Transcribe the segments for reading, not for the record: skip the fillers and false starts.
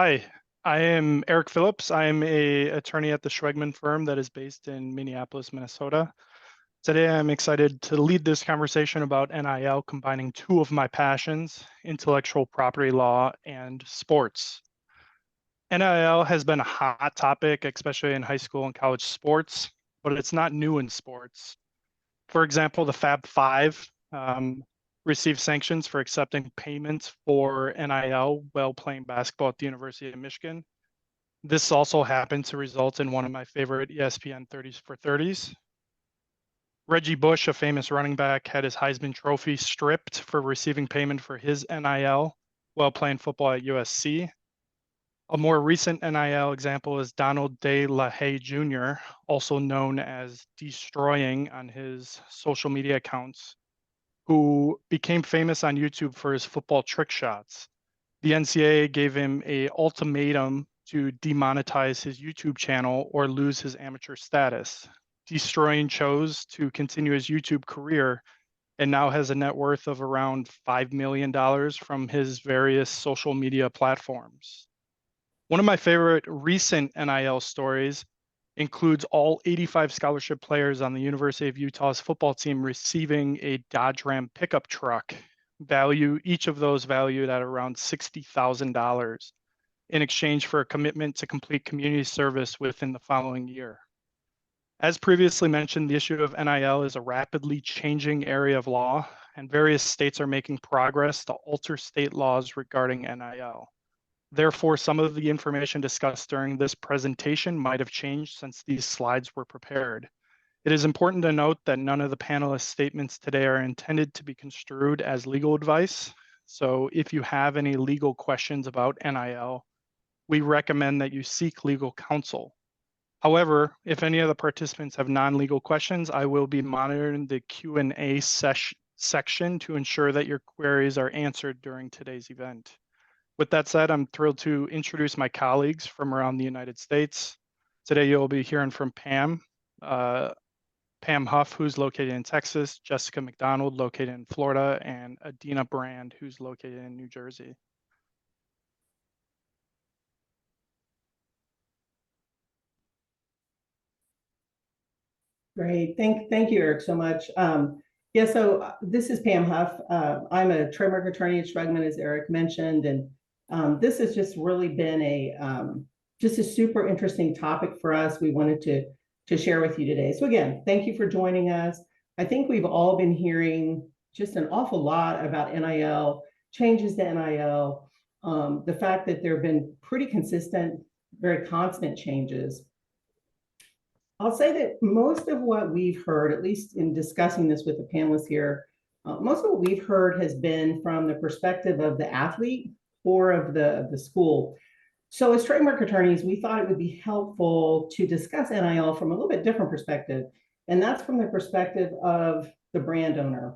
Hi, I am Eric Phillips. I am a attorney at the Schwegman firm that is based in Minneapolis, Minnesota. Today, I'm excited to lead this conversation about NIL, combining two of my passions, intellectual property law and sports. NIL has been a hot topic, especially in high school and college sports, but it's not new in sports. For example, the Fab Five received sanctions for accepting payments for NIL while playing basketball at the University of Michigan. This also happened to result in one of my favorite ESPN 30s for 30s. Reggie Bush, a famous running back, had his Heisman Trophy stripped for receiving payment for his NIL while playing football at USC. A more recent NIL example is Donald De La Haye Jr., also known as Destroying on his social media accounts, who became famous on YouTube for his football trick shots. The NCAA gave him an ultimatum to demonetize his YouTube channel or lose his amateur status. Destroying chose to continue his YouTube career and now has a net worth of around $5 million from his various social media platforms. One of my favorite recent NIL stories includes all 85 scholarship players on the University of Utah's football team receiving a Dodge Ram pickup truck, each of those valued at around $60,000 in exchange for a commitment to complete community service within the following year. As previously mentioned, the issue of NIL is a rapidly changing area of law, and various states are making progress to alter state laws regarding NIL. Therefore, some of the information discussed during this presentation might have changed since these slides were prepared. It is important to note that none of the panelists' statements today are intended to be construed as legal advice. So if you have any legal questions about NIL, we recommend that you seek legal counsel. However, if any of the participants have non-legal questions, I will be monitoring the Q&A section to ensure that your queries are answered during today's event. With that said, I'm thrilled to introduce my colleagues from around the United States. Today, you'll be hearing from Pam Huff, who's located in Texas, Jessica McDonald, located in Florida, and Adina Brand, who's located in New Jersey. Great. Thank you, Eric, so much. This is Pam Huff. I'm a trademark attorney at Schwegman, as Eric mentioned, and this has just really been just a super interesting topic for us. We wanted to share with you today. So again, thank you for joining us. I think we've all been hearing just an awful lot about NIL, changes to NIL, the fact that there have been pretty consistent, very constant changes. I'll say that most of what we've heard, at least in discussing this with the panelists here, most of what we've heard has been from the perspective of the athlete or of the school. So as trademark attorneys, we thought it would be helpful to discuss NIL from a little bit different perspective, and that's from the perspective of the brand owner.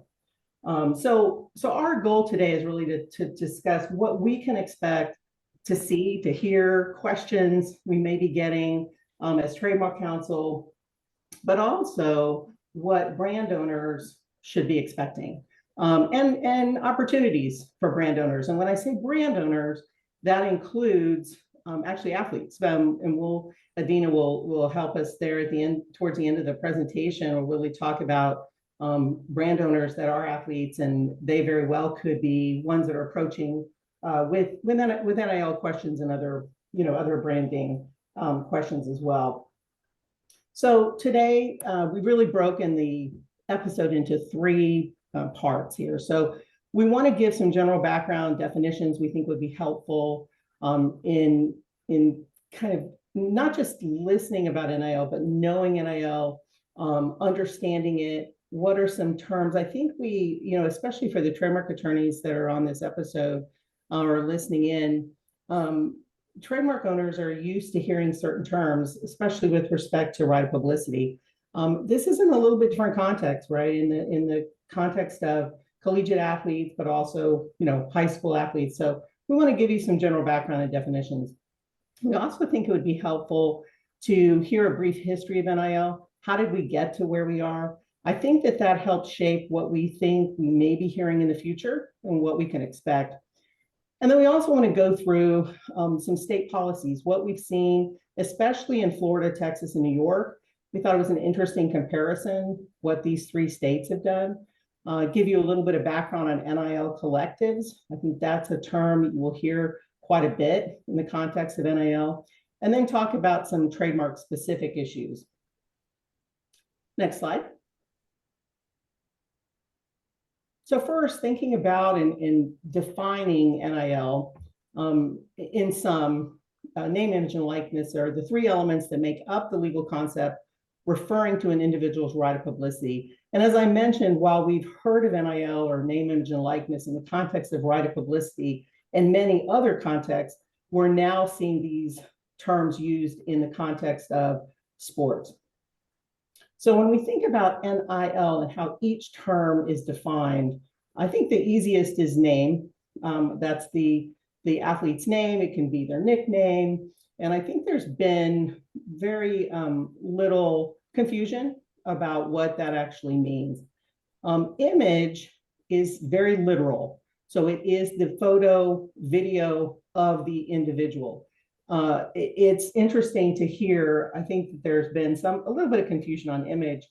So our goal today is really to discuss what we can expect to see, to hear, questions we may be getting as trademark counsel, but also what brand owners should be expecting, and opportunities for brand owners. And when I say brand owners, that includes actually athletes. And Adina will help us there at the end, towards the end of the presentation. We'll really talk about brand owners that are athletes, and they very well could be ones that are approaching with NIL questions and other branding questions as well. So today we've really broken the episode into three parts here. So we want to give some general background definitions we think would be helpful in kind of not just listening about NIL, but knowing NIL, understanding it. What are some terms? I think we, especially for the trademark attorneys that are on this episode or listening in, trademark owners are used to hearing certain terms, especially with respect to right of publicity. This is in a little bit different context, right? In the context of collegiate athletes, but also, high school athletes. So we want to give you some general background and definitions. We also think it would be helpful to hear a brief history of NIL. How did we get to where we are? I think that helps shape what we think we may be hearing in the future and what we can expect. And then we also want to go through some state policies, what we've seen, especially in Florida, Texas, and New York. We thought it was an interesting comparison, what these 3 states have done. Give you a little bit of background on NIL collectives. I think that's a term you will hear quite a bit in the context of NIL. And then talk about some trademark specific issues. Next slide. So first, thinking about and defining NIL, in some name, image, and likeness are the 3 elements that make up the legal concept referring to an individual's right of publicity. And as I mentioned, while we've heard of NIL or name, image, and likeness in the context of right of publicity and many other contexts, we're now seeing these terms used in the context of sports. So when we think about NIL and how each term is defined, I think the easiest is name. That's the athlete's name. It can be their nickname. And I think there's been very little confusion about what that actually means. Image is very literal. So it is the photo, video of the individual. It's interesting to hear. I think that there's been a little bit of confusion on image,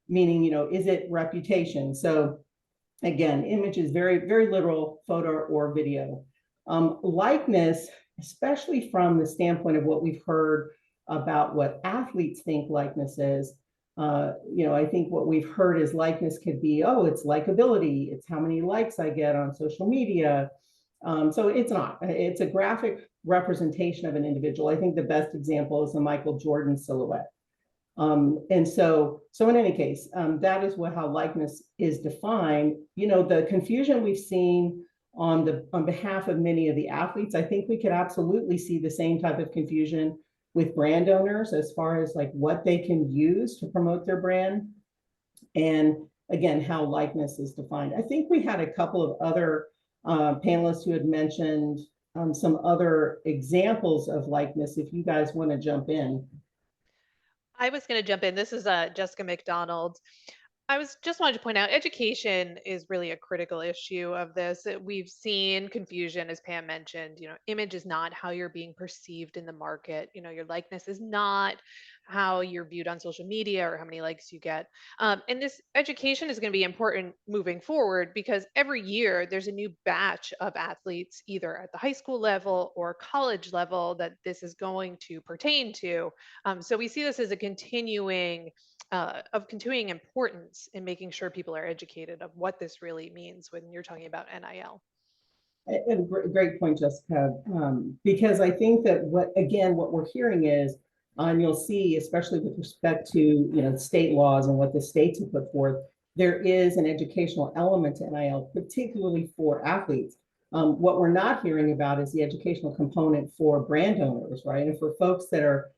meaning, is it reputation? So again, image is very, very literal, photo or video. Likeness, especially from the standpoint of what we've heard about what athletes think likeness is, I think what we've heard is likeness could be, oh, it's likability, it's how many likes I get on social media. So it's not. It's a graphic representation of an individual. I think the best example is the Michael Jordan silhouette. And so in any case, that is how likeness is defined. The confusion we've seen on behalf of many of the athletes, I think we could absolutely see the same type of confusion with brand owners as far as like what they can use to promote their brand. And again, how likeness is defined. I think we had a couple of other panelists who had mentioned some other examples of likeness, if you guys want to jump in. I was going to jump in. This is Jessica McDonald. I was just wanted to point out education is really a critical issue of this. We've seen confusion, as Pam mentioned. Image is not how you're being perceived in the market. Your likeness is not how you're viewed on social media or how many likes you get. And this education is going to be important moving forward because every year there's a new batch of athletes, either at the high school level or college level, that this is going to pertain to. So we see this as a continuing importance in making sure people are educated of what this really means when you're talking about NIL. And great point, Jessica, because I think that what we're hearing is, and you'll see, especially with respect to state laws and what the states have put forth, there is an educational element to NIL, particularly for athletes. What we're not hearing about is the educational component for brand owners, right? And for folks that are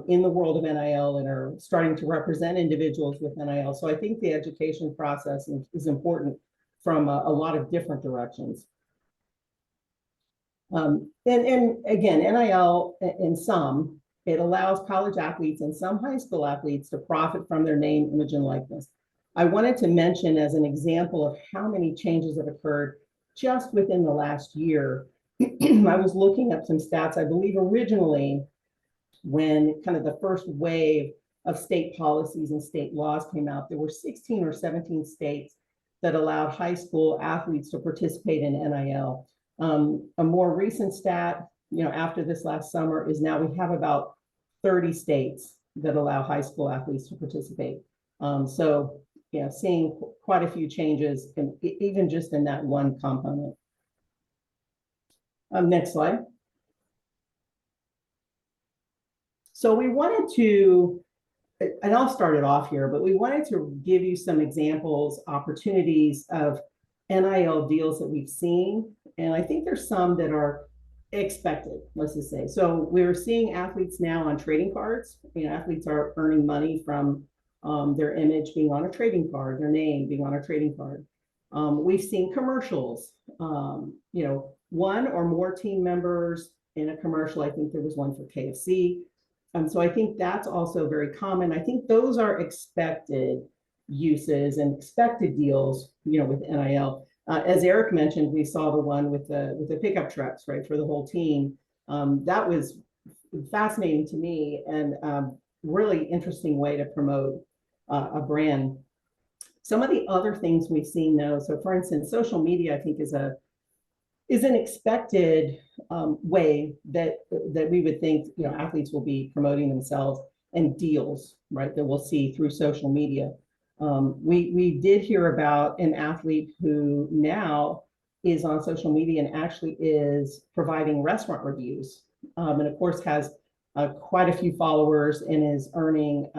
in the world of NIL and are starting to represent individuals with NIL. So I think the education process is important from a lot of different directions. And again, NIL it allows college athletes and some high school athletes to profit from their name, image, and likeness. I wanted to mention as an example of how many changes have occurred just within the last year. I was looking up some stats. I believe originally, when kind of the first wave of state policies and state laws came out, there were 16 or 17 states that allowed high school athletes to participate in NIL. A more recent stat, after this last summer, is now we have about 30 states that allow high school athletes to participate. So, seeing quite a few changes, even just in that one component. Next slide. So we wanted to, and I'll start it off here, but we wanted to give you some examples, opportunities of NIL deals that we've seen. And I think there's some that are expected, let's just say. So we're seeing athletes now on trading cards. Athletes are earning money from their image being on a trading card, their name being on a trading card. We've seen commercials, one or more team members in a commercial. I think there was one for KFC. So I think that's also very common. I think those are expected uses and expected deals, with NIL. As Eric mentioned, we saw the one with the pickup trucks, right, for the whole team. That was fascinating to me, and really interesting way to promote a brand. Some of the other things we've seen though, so for instance, social media, I think is an expected way that we would think, athletes will be promoting themselves, and deals, right, that we'll see through social media. We did hear about an athlete who now is on social media and actually is providing restaurant reviews, and of course has quite a few followers and is earning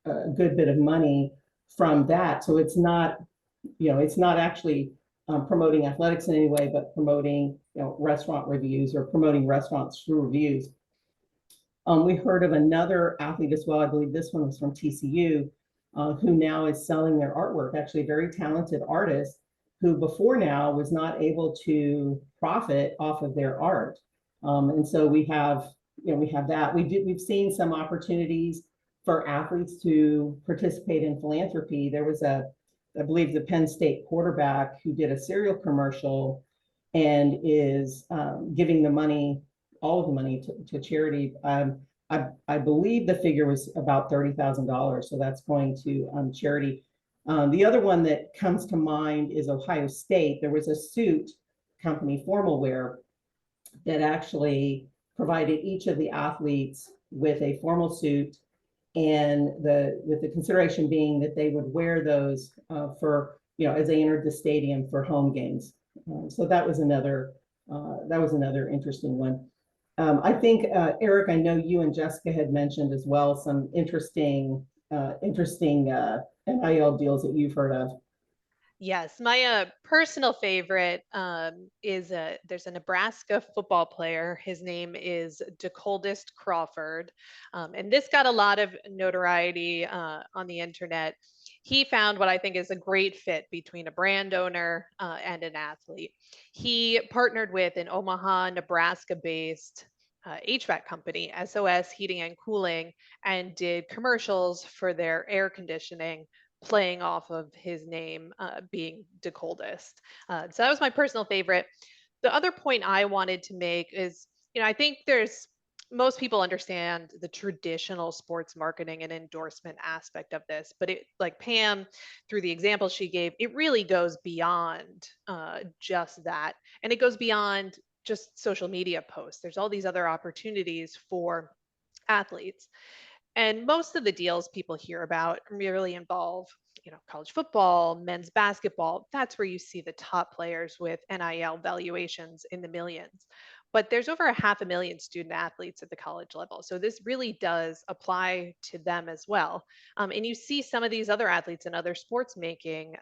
a good bit of money from that. So it's not, it's not actually promoting athletics in any way, but promoting, restaurant reviews or promoting restaurants through reviews. We heard of another athlete as well. I believe this one was from TCU, who now is selling their artwork. Actually, a very talented artist who before now was not able to profit off of their art. And so we have that. We've seen some opportunities for athletes to participate in philanthropy. There was I believe the Penn State quarterback who did a cereal commercial and is giving the money, all of the money to charity. I believe the figure was about $30,000. So that's going to charity. The other one that comes to mind is Ohio State. There was a suit company, Formal Wear, that actually provided each of the athletes with a formal suit, and with the consideration being that they would wear those for, as they entered the stadium for home games. So that was another interesting one. I think Eric, I know you and Jessica had mentioned as well some interesting NIL deals that you've heard of. Yes, my personal favorite is there's a Nebraska football player. His name is DeColdest Crawford, and this got a lot of notoriety on the internet. He found what I think is a great fit between a brand owner and an athlete. He partnered with an Omaha, Nebraska-based HVAC company, SOS Heating and Cooling, and did commercials for their air conditioning, playing off of his name being DeColdest. So that was my personal favorite. The other point I wanted to make is, I think most people understand the traditional sports marketing and endorsement aspect of this, but it, like Pam, through the example she gave, it really goes beyond just that. And it goes beyond just social media posts. There's all these other opportunities for athletes. And most of the deals people hear about really involve, college football, men's basketball. That's where you see the top players with NIL valuations in the millions. But there's over 500,000 student athletes at the college level. So this really does apply to them as well. And you see some of these other athletes and other sports making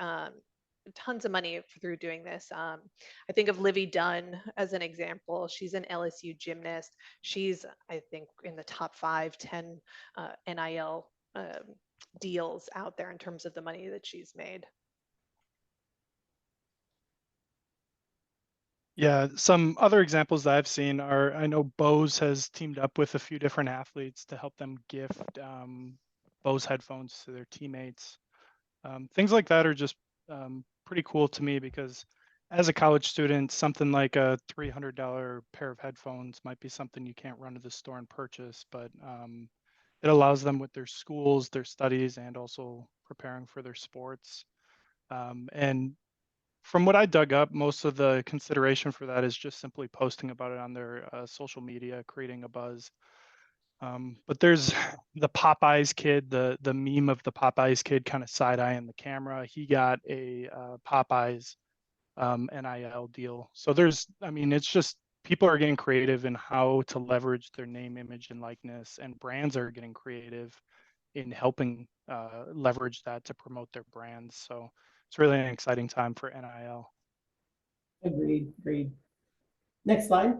tons of money through doing this. I think of Livy Dunn as an example. She's an LSU gymnast. She's, I think, in the top 5, 10 NIL deals out there in terms of the money that she's made. Yeah, some other examples that I've seen are, I know Bose has teamed up with a few different athletes to help them gift Bose headphones to their teammates. Things like that are just pretty cool to me, because as a college student, something like a $300 pair of headphones might be something you can't run to the store and purchase, but it allows them with their schools, their studies, and also preparing for their sports. And from what I dug up, most of the consideration for that is just simply posting about it on their social media, creating a buzz. But there's the Popeyes kid, the meme of the Popeyes kid kind of side-eyeing the camera. He got a Popeyes NIL deal. So it's just people are getting creative in how to leverage their name, image, and likeness, and brands are getting creative in helping leverage that to promote their brands. So it's really an exciting time for NIL. Agreed. Next slide.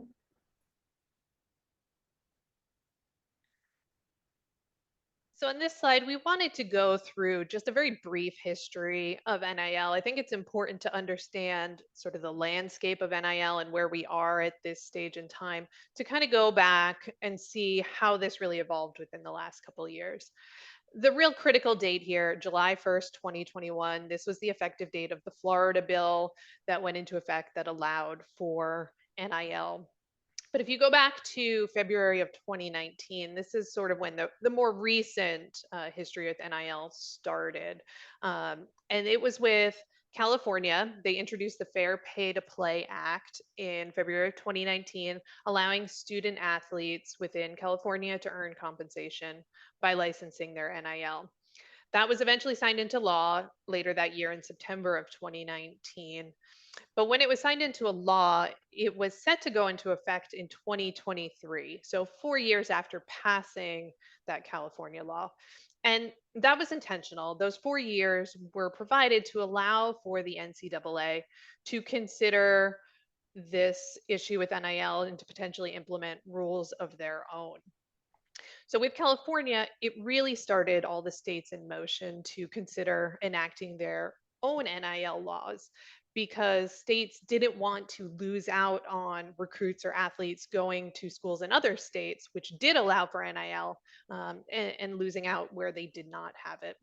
So in this slide, we wanted to go through just a very brief history of NIL. I think it's important to understand sort of the landscape of NIL and where we are at this stage in time to kind of go back and see how this really evolved within the last couple of years. The real critical date here, July 1st, 2021, this was the effective date of the Florida bill that went into effect that allowed for NIL. But if you go back to February of 2019, this is sort of when the more recent history with NIL started. And it was with California. They introduced the Fair Pay to Play Act in February of 2019, allowing student athletes within California to earn compensation by licensing their NIL. That was eventually signed into law later that year in September of 2019. But when it was signed into a law, it was set to go into effect in 2023. So 4 years after passing that California law. And that was intentional. Those 4 years were provided to allow for the NCAA to consider this issue with NIL and to potentially implement rules of their own. So with California, it really started all the states in motion to consider enacting their own NIL laws because states didn't want to lose out on recruits or athletes going to schools in other states, which did allow for NIL, and losing out where they did not have it.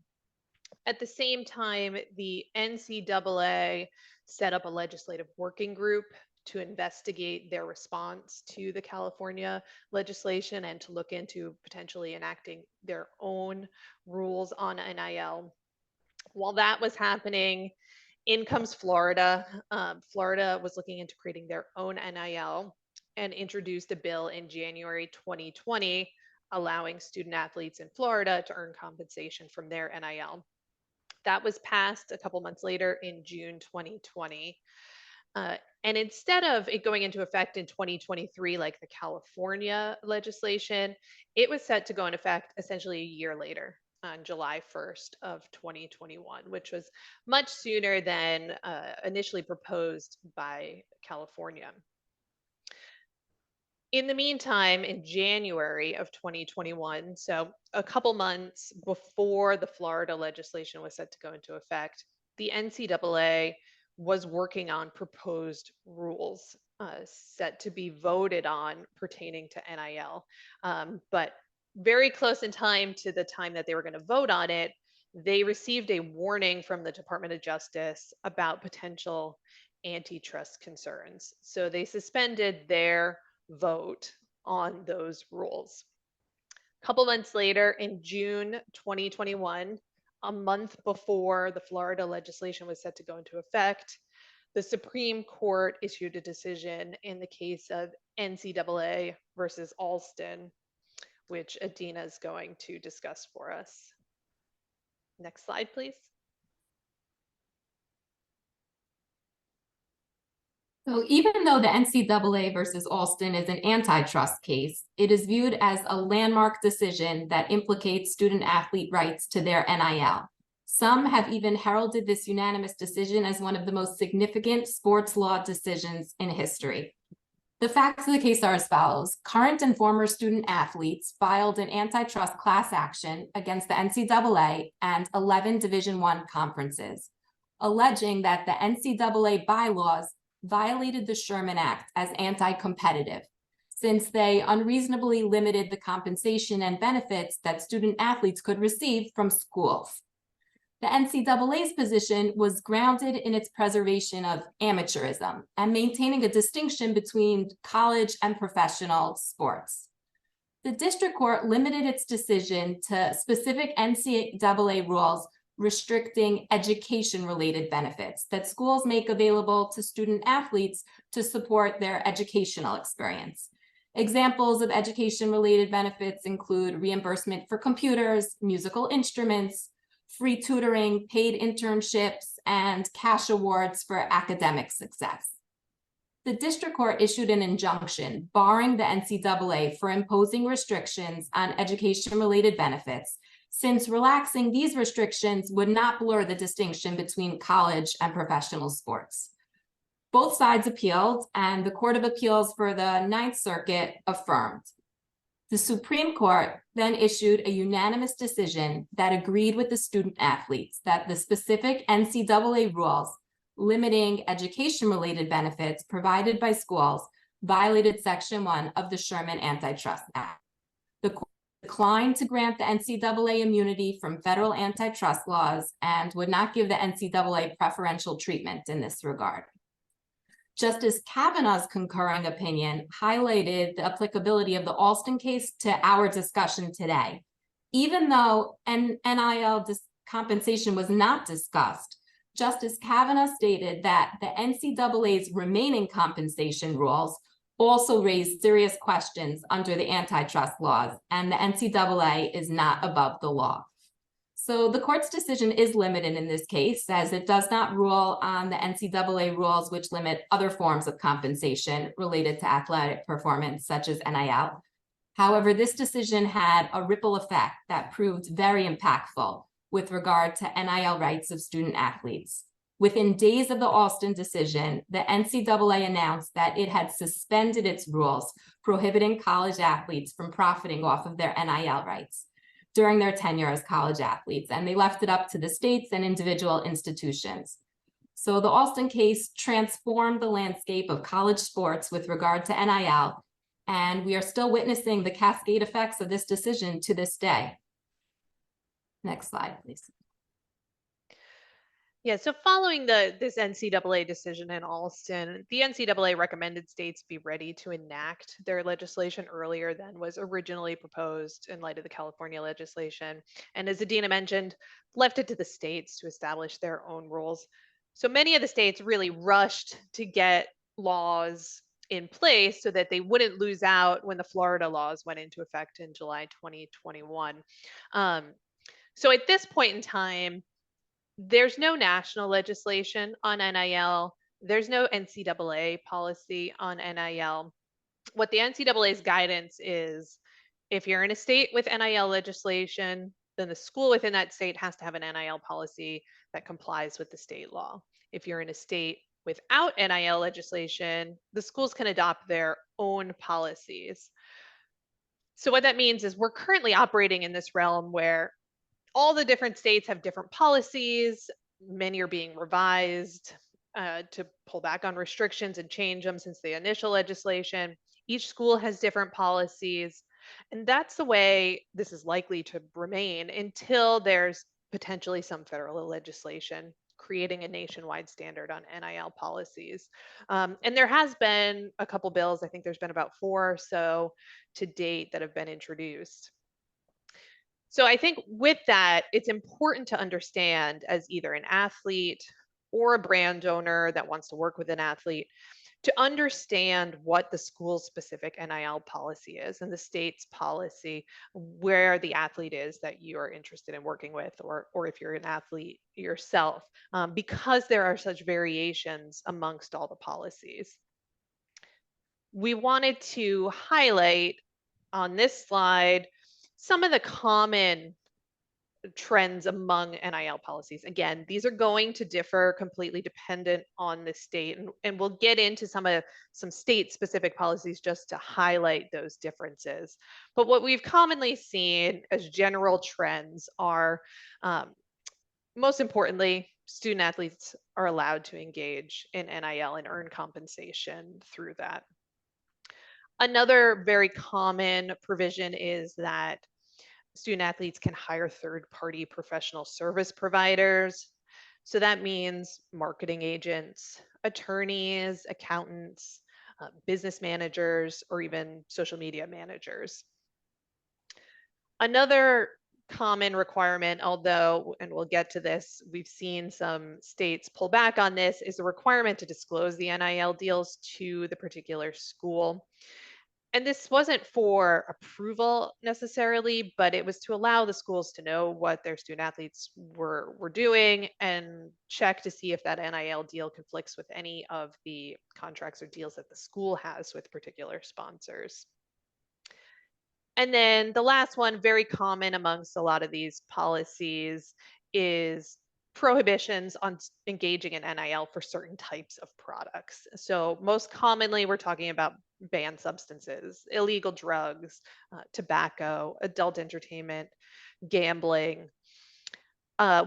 At the same time, the NCAA set up a legislative working group to investigate their response to the California legislation and to look into potentially enacting their own rules on NIL. While that was happening, in comes Florida. Florida was looking into creating their own NIL and introduced a bill in January 2020 allowing student athletes in Florida to earn compensation from their NIL. That was passed a couple months later in June 2020. And instead of it going into effect in 2023, like the California legislation, it was set to go in effect essentially a year later on July 1st of 2021, which was much sooner than initially proposed by California. In the meantime, in January of 2021, so a couple months before the Florida legislation was set to go into effect, the NCAA was working on proposed rules set to be voted on pertaining to NIL. But very close in time to the time that they were going to vote on it, they received a warning from the Department of Justice about potential antitrust concerns. So they suspended their vote on those rules. A couple months later, in June 2021, a month before the Florida legislation was set to go into effect, the Supreme Court issued a decision in the case of NCAA versus Alston, which Adina is going to discuss for us. Next slide, please. So even though the NCAA versus Alston is an antitrust case, it is viewed as a landmark decision that implicates student athlete rights to their NIL. Some have even heralded this unanimous decision as one of the most significant sports law decisions in history. The facts of the case are as follows. Current and former student athletes filed an antitrust class action against the NCAA and 11 Division I conferences, alleging that the NCAA bylaws violated the Sherman Act as anti-competitive, since they unreasonably limited the compensation and benefits that student athletes could receive from schools. The NCAA's position was grounded in its preservation of amateurism and maintaining a distinction between college and professional sports. The district court limited its decision to specific NCAA rules restricting education-related benefits that schools make available to student athletes to support their educational experience. Examples of education-related benefits include reimbursement for computers, musical instruments, free tutoring, paid internships, and cash awards for academic success. The district court issued an injunction barring the NCAA for imposing restrictions on education-related benefits, since relaxing these restrictions would not blur the distinction between college and professional sports. Both sides appealed, and the Court of Appeals for the Ninth Circuit affirmed. The Supreme Court then issued a unanimous decision that agreed with the student athletes that the specific NCAA rules limiting education-related benefits provided by schools violated Section 1 of the Sherman Antitrust Act. The court declined to grant the NCAA immunity from federal antitrust laws and would not give the NCAA preferential treatment in this regard. Justice Kavanaugh's concurring opinion highlighted the applicability of the Alston case to our discussion today. Even though NIL compensation was not discussed, Justice Kavanaugh stated that the NCAA's remaining compensation rules also raise serious questions under the antitrust laws, and the NCAA is not above the law. So the court's decision is limited in this case, as it does not rule on the NCAA rules which limit other forms of compensation related to athletic performance, such as NIL. However, this decision had a ripple effect that proved very impactful with regard to NIL rights of student athletes. Within days of the Alston decision, the NCAA announced that it had suspended its rules prohibiting college athletes from profiting off of their NIL rights during their tenure as college athletes, and they left it up to the states and individual institutions. So the Alston case transformed the landscape of college sports with regard to NIL, and we are still witnessing the cascade effects of this decision to this day. Next slide, please. Yeah, so following this NCAA decision in Alston, the NCAA recommended states be ready to enact their legislation earlier than was originally proposed in light of the California legislation. And as Adina mentioned, left it to the states to establish their own rules. So many of the states really rushed to get laws in place so that they wouldn't lose out when the Florida laws went into effect in July 2021. So at this point in time, there's no national legislation on NIL. There's no NCAA policy on NIL. What the NCAA's guidance is, if you're in a state with NIL legislation, then the school within that state has to have an NIL policy that complies with the state law. If you're in a state without NIL legislation, the schools can adopt their own policies. So what that means is we're currently operating in this realm where all the different states have different policies. Many are being revised to pull back on restrictions and change them since the initial legislation. Each school has different policies. And that's the way this is likely to remain until there's potentially some federal legislation creating a nationwide standard on NIL policies. And there has been a couple bills. I think there's been about 4 or so to date that have been introduced. So I think with that, it's important to understand as either an athlete or a brand owner that wants to work with an athlete to understand what the school's specific NIL policy is and the state's policy, where the athlete is that you are interested in working with, or if you're an athlete yourself, because there are such variations amongst all the policies. We wanted to highlight on this slide some of the common trends among NIL policies. Again, these are going to differ completely dependent on the state, and we'll get into some state-specific policies just to highlight those differences. But what we've commonly seen as general trends are, most importantly, student athletes are allowed to engage in NIL and earn compensation through that. Another very common provision is that student athletes can hire third-party professional service providers. So that means marketing agents, attorneys, accountants, business managers, or even social media managers. Another common requirement, although, and we'll get to this, we've seen some states pull back on this, is the requirement to disclose the NIL deals to the particular school. And this wasn't for approval necessarily, but it was to allow the schools to know what their student athletes were doing and check to see if that NIL deal conflicts with any of the contracts or deals that the school has with particular sponsors. And then the last one, very common amongst a lot of these policies, is prohibitions on engaging in NIL for certain types of products. So most commonly, we're talking about banned substances, illegal drugs, tobacco, adult entertainment, gambling.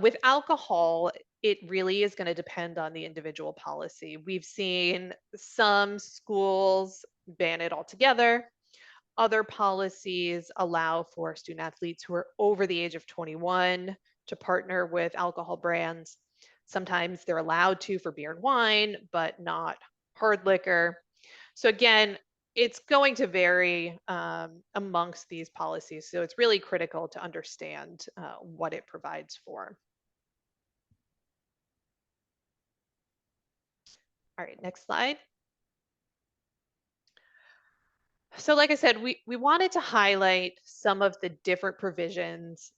With alcohol, it really is going to depend on the individual policy. We've seen some schools ban it altogether. Other policies allow for student athletes who are over the age of 21 to partner with alcohol brands. Sometimes they're allowed to for beer and wine, but not hard liquor. So again, it's going to vary amongst these policies. So it's really critical to understand what it provides for. All right, next slide. So like I said, we wanted to highlight some of the different provisions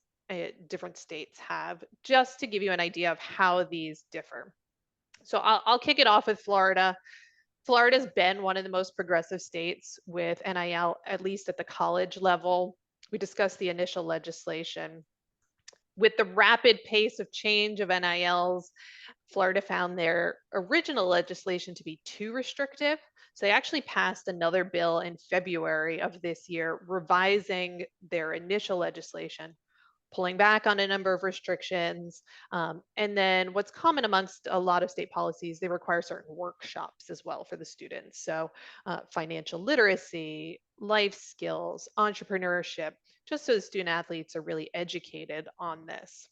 different states have, just to give you an idea of how these differ. So I'll kick it off with Florida. Florida's been one of the most progressive states with NIL, at least at the college level. We discussed the initial legislation. With the rapid pace of change of NILs, Florida found their original legislation to be too restrictive. So they actually passed another bill in February of this year, revising their initial legislation, pulling back on a number of restrictions. And then what's common amongst a lot of state policies, they require certain workshops as well for the students. So financial literacy, life skills, entrepreneurship, just so the student athletes are really educated on this.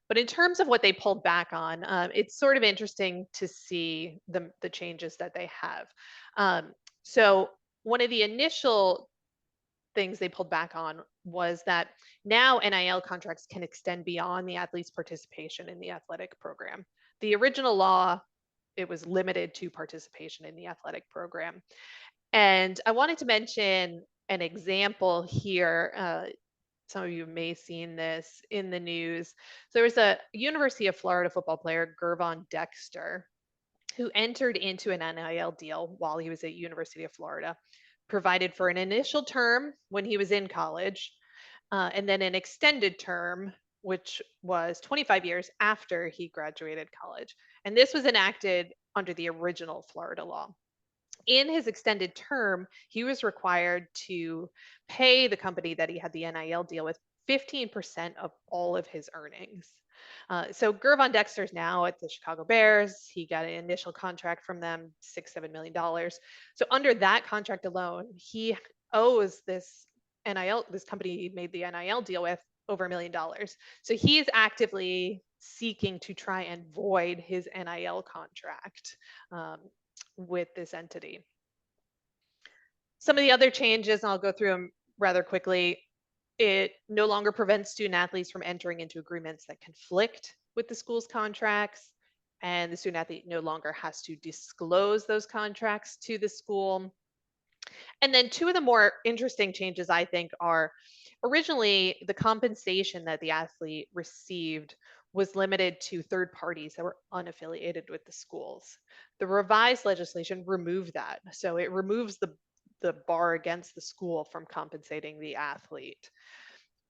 But in terms of what they pulled back on, it's sort of interesting to see the changes that they have. So one of the initial things they pulled back on was that now NIL contracts can extend beyond the athlete's participation in the athletic program. The original law, it was limited to participation in the athletic program. And I wanted to mention an example here. Some of you may have seen this in the news. So there was a University of Florida football player, Gervon Dexter, who entered into an NIL deal while he was at University of Florida, provided for an initial term when he was in college, and then an extended term, which was 25 years after he graduated college. And this was enacted under the original Florida law. In his extended term, he was required to pay the company that he had the NIL deal with 15% of all of his earnings. So Gervon Dexter's now at the Chicago Bears. He got an initial contract from them, $6-7 million. So under that contract alone, he owes this NIL, this company he made the NIL deal with, over $1 million. So he's actively seeking to try and void his NIL contract with this entity. Some of the other changes, and I'll go through them rather quickly. It no longer prevents student athletes from entering into agreements that conflict with the school's contracts, and the student athlete no longer has to disclose those contracts to the school. And then two of the more interesting changes, I think, are originally the compensation that the athlete received was limited to third parties that were unaffiliated with the schools. The revised legislation removed that. So it removes the bar against the school from compensating the athlete.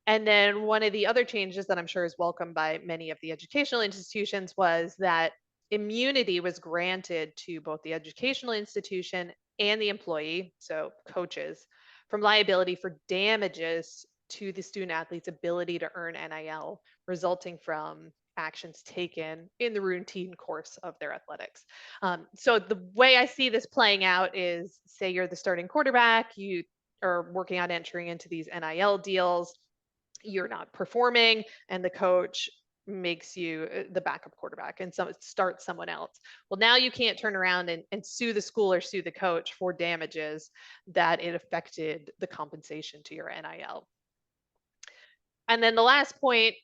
And then one of the other changes that I'm sure is welcomed by many of the educational institutions was that immunity was granted to both the educational institution and the employee, so coaches, from liability for damages to the student athlete's ability to earn NIL resulting from actions taken in the routine course of their athletics. So the way I see this playing out is, say you're the starting quarterback, you are working on entering into these NIL deals, you're not performing, and the coach makes you the backup quarterback and starts someone else. Well, now you can't turn around and sue the school or sue the coach for damages that it affected the compensation to your NIL. And then the last point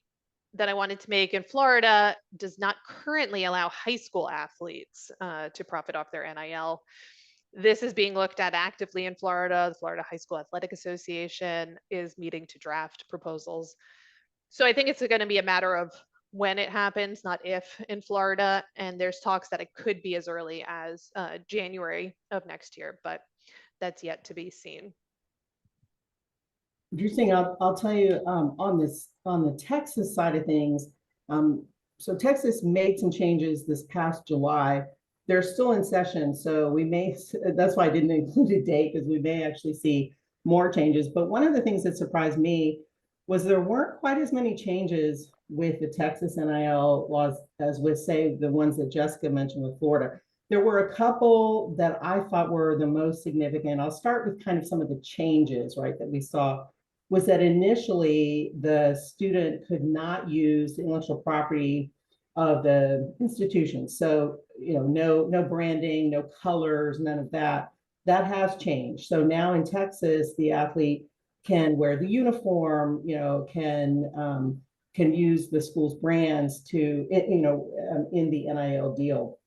that I wanted to make, in Florida does not currently allow high school athletes to profit off their NIL. This is being looked at actively in Florida. The Florida High School Athletic Association is meeting to draft proposals. So I think it's going to be a matter of when it happens, not if, in Florida. And there's talks that it could be as early as January of next year, but that's yet to be seen. Interesting. I'll tell you on the Texas side of things. So Texas made some changes this past July. They're still in session, so we may. That's why I didn't include a date, because we may actually see more changes. But one of the things that surprised me was there weren't quite as many changes with the Texas NIL laws as with, say, the ones that Jessica mentioned with Florida. There were a couple that I thought were the most significant. I'll start with kind of some of the changes, right, that we saw. Was that initially the student could not use the intellectual property of the institution. So, no branding, no colors, none of that. That has changed. So now in Texas, the athlete can wear the uniform, can use the school's brands to, in the NIL deal.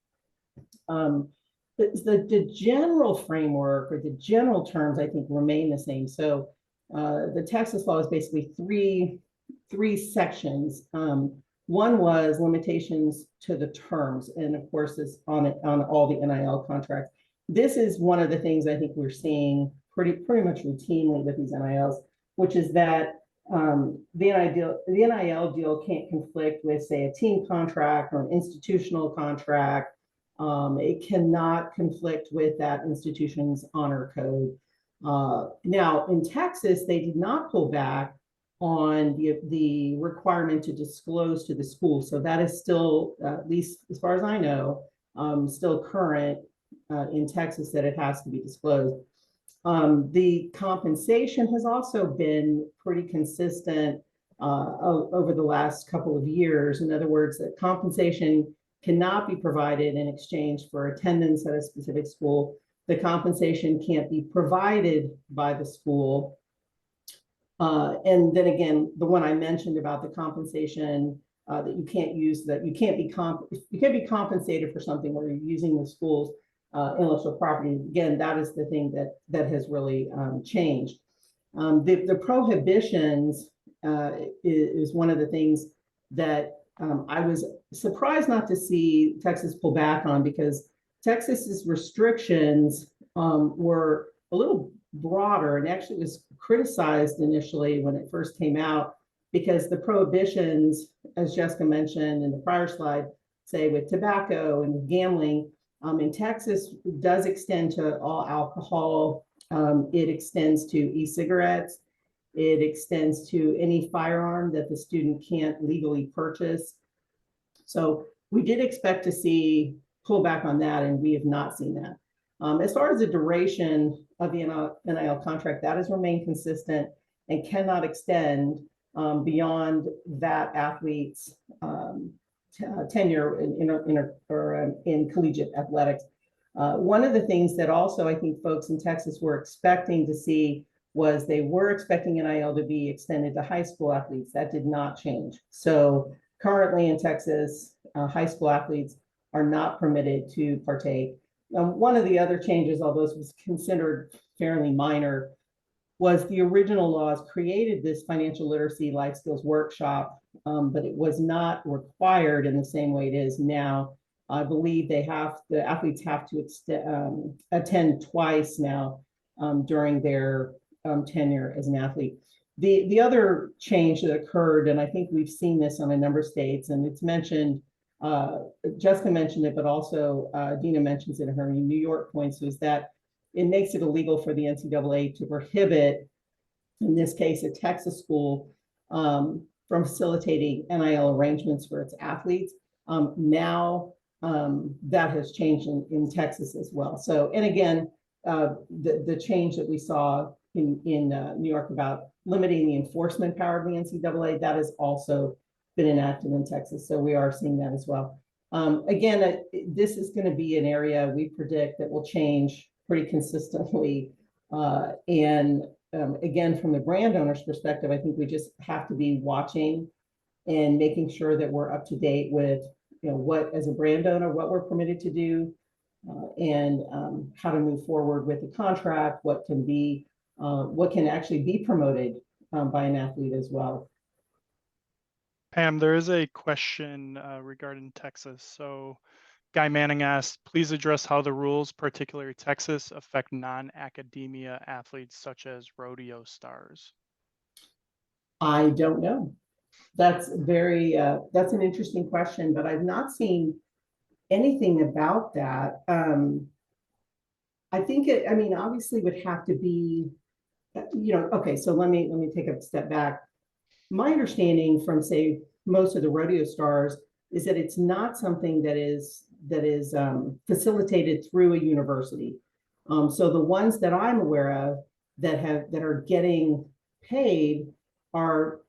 The general framework or the general terms, I think, remain the same. So the Texas law is basically three sections. One was limitations to the terms, and of course, this on all the NIL contracts. This is one of the things I think we're seeing pretty much routinely with these NILs, which is that the NIL deal can't conflict with, say, a team contract or an institutional contract. It cannot conflict with that institution's honor code. Now, in Texas, they did not pull back on the requirement to disclose to the school. So that is still, at least as far as I know, still current in Texas, that it has to be disclosed. The compensation has also been pretty consistent over the last couple of years. In other words, that compensation cannot be provided in exchange for attendance at a specific school. The compensation can't be provided by the school. And then again, the one I mentioned about the compensation that you can't use, that you can't be compensated for something where you're using the school's intellectual property. Again, that is the thing that has really changed. The prohibitions is one of the things that I was surprised not to see Texas pull back on, because Texas's restrictions were a little broader, and actually was criticized initially when it first came out, because the prohibitions, as Jessica mentioned in the prior slide, say with tobacco and gambling, in Texas does extend to all alcohol. It extends to e-cigarettes. It extends to any firearm that the student can't legally purchase. So we did expect to see pullback on that, and we have not seen that. As far as the duration of the NIL contract, that has remained consistent and cannot extend beyond that athlete's tenure in collegiate athletics. One of the things that also I think folks in Texas were expecting to see was they were expecting NIL to be extended to high school athletes. That did not change. So currently in Texas, high school athletes are not permitted to partake. One of the other changes, although this was considered fairly minor, was the original laws created this financial literacy life skills workshop, but it was not required in the same way it is now. I believe the athletes have to attend twice now during their tenure as an athlete. The other change that occurred, and I think we've seen this on a number of states, and it's mentioned, Jessica mentioned it, but also Dina mentions it in her New York points, was that it makes it illegal for the NCAA to prohibit, in this case, a Texas school from facilitating NIL arrangements for its athletes. Now that has changed in Texas as well. So, and again, the change that we saw in New York about limiting the enforcement power of the NCAA, that has also been enacted in Texas. So we are seeing that as well. Again, this is going to be an area we predict that will change pretty consistently. And again, from the brand owner's perspective, I think we just have to be watching and making sure that we're up to date with, what, as a brand owner, what we're permitted to do, and how to move forward with the contract, what can actually be promoted by an athlete as well. Pam, there is a question regarding Texas. So Guy Manning asked, please address how the rules, particularly Texas, affect non-academia athletes such as rodeo stars. I don't know. That's that's an interesting question, but I've not seen anything about that. I think obviously would have to be, okay, so let me take a step back. My understanding from, say, most of the rodeo stars is that it's not something that is facilitated through a university. So the ones that I'm aware of that are getting paid are,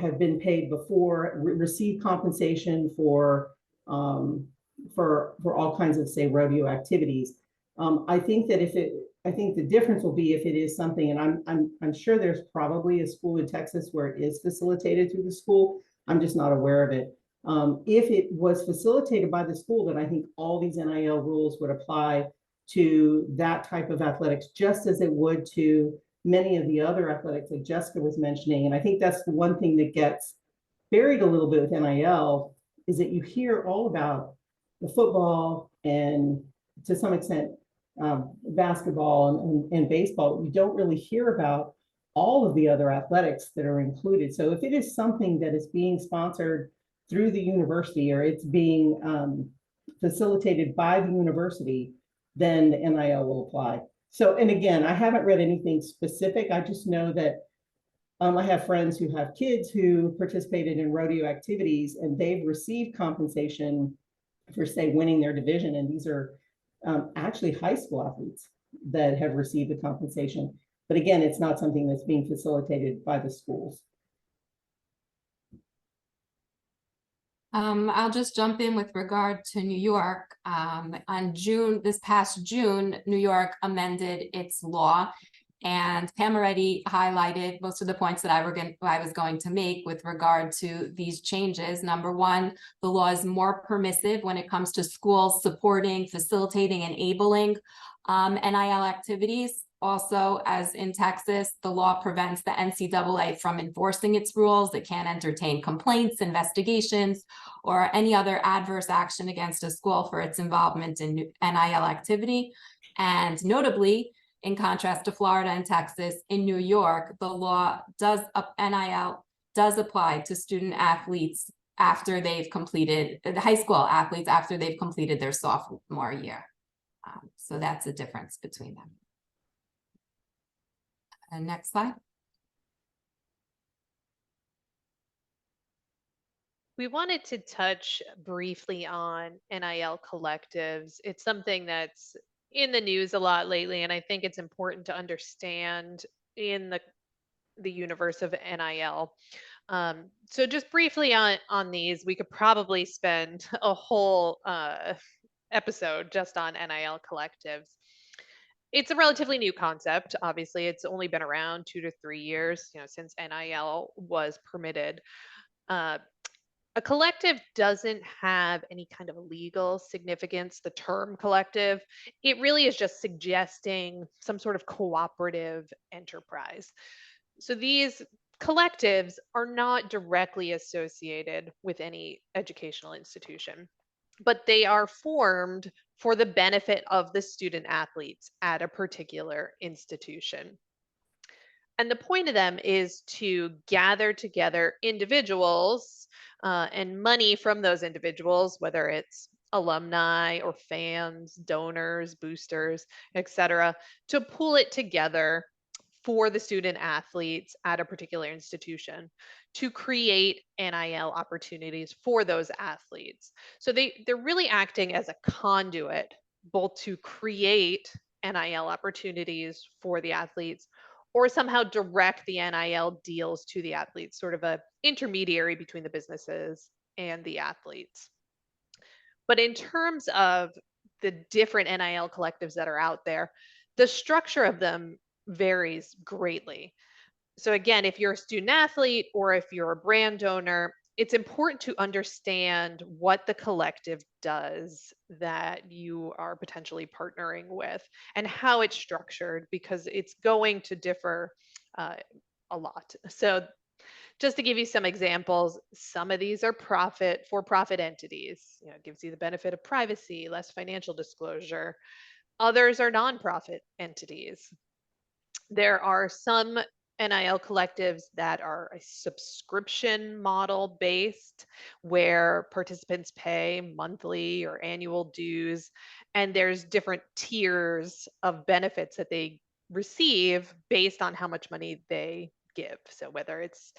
have been paid before, receive compensation for all kinds of, say, rodeo activities. I think the difference will be if it is something, and I'm sure there's probably a school in Texas where it is facilitated through the school. I'm just not aware of it. If it was facilitated by the school, then I think all these NIL rules would apply to that type of athletics, just as it would to many of the other athletics that Jessica was mentioning. And I think that's the one thing that gets buried a little bit with NIL, is that you hear all about the football and to some extent basketball and baseball, but you don't really hear about all of the other athletics that are included. So if it is something that is being sponsored through the university, or it's being facilitated by the university, then the NIL will apply. So, and again, I haven't read anything specific. I just know that I have friends who have kids who participated in rodeo activities, and they've received compensation for, say, winning their division. And these are actually high school athletes that have received the compensation. But again, it's not something that's being facilitated by the schools. I'll just jump in with regard to New York. This past June, New York amended its law, and Pam already highlighted most of the points that I was going to make with regard to these changes. Number one, the law is more permissive when it comes to schools supporting, facilitating, enabling NIL activities. Also, as in Texas, the law prevents the NCAA from enforcing its rules. It can't entertain complaints, investigations, or any other adverse action against a school for its involvement in NIL activity. And notably, in contrast to Florida and Texas, in New York, the law NIL does apply to student athletes after they've completed, the high school athletes after they've completed their sophomore year. So that's a difference between them. And next slide. We wanted to touch briefly on NIL collectives. It's something that's in the news a lot lately, and I think it's important to understand in the universe of NIL. So just briefly on these, we could probably spend a whole episode just on NIL collectives. It's a relatively new concept. Obviously, it's only been around 2 to 3 years, since NIL was permitted. A collective doesn't have any kind of legal significance, the term collective. It really is just suggesting some sort of cooperative enterprise. So these collectives are not directly associated with any educational institution, but they are formed for the benefit of the student athletes at a particular institution. And the point of them is to gather together individuals and money from those individuals, whether it's alumni or fans, donors, boosters, etc., to pool it together for the student athletes at a particular institution to create NIL opportunities for those athletes. So they're really acting as a conduit, both to create NIL opportunities for the athletes or somehow direct the NIL deals to the athletes, sort of a intermediary between the businesses and the athletes. But in terms of the different NIL collectives that are out there, the structure of them varies greatly. So again, if you're a student athlete or if you're a brand donor, it's important to understand what the collective does that you are potentially partnering with and how it's structured, because it's going to differ a lot. So just to give you some examples, some of these are for-profit entities. It gives you the benefit of privacy, less financial disclosure. Others are nonprofit entities. There are some NIL collectives that are a subscription model based, where participants pay monthly or annual dues, and there's different tiers of benefits that they receive based on how much money they give. So whether it's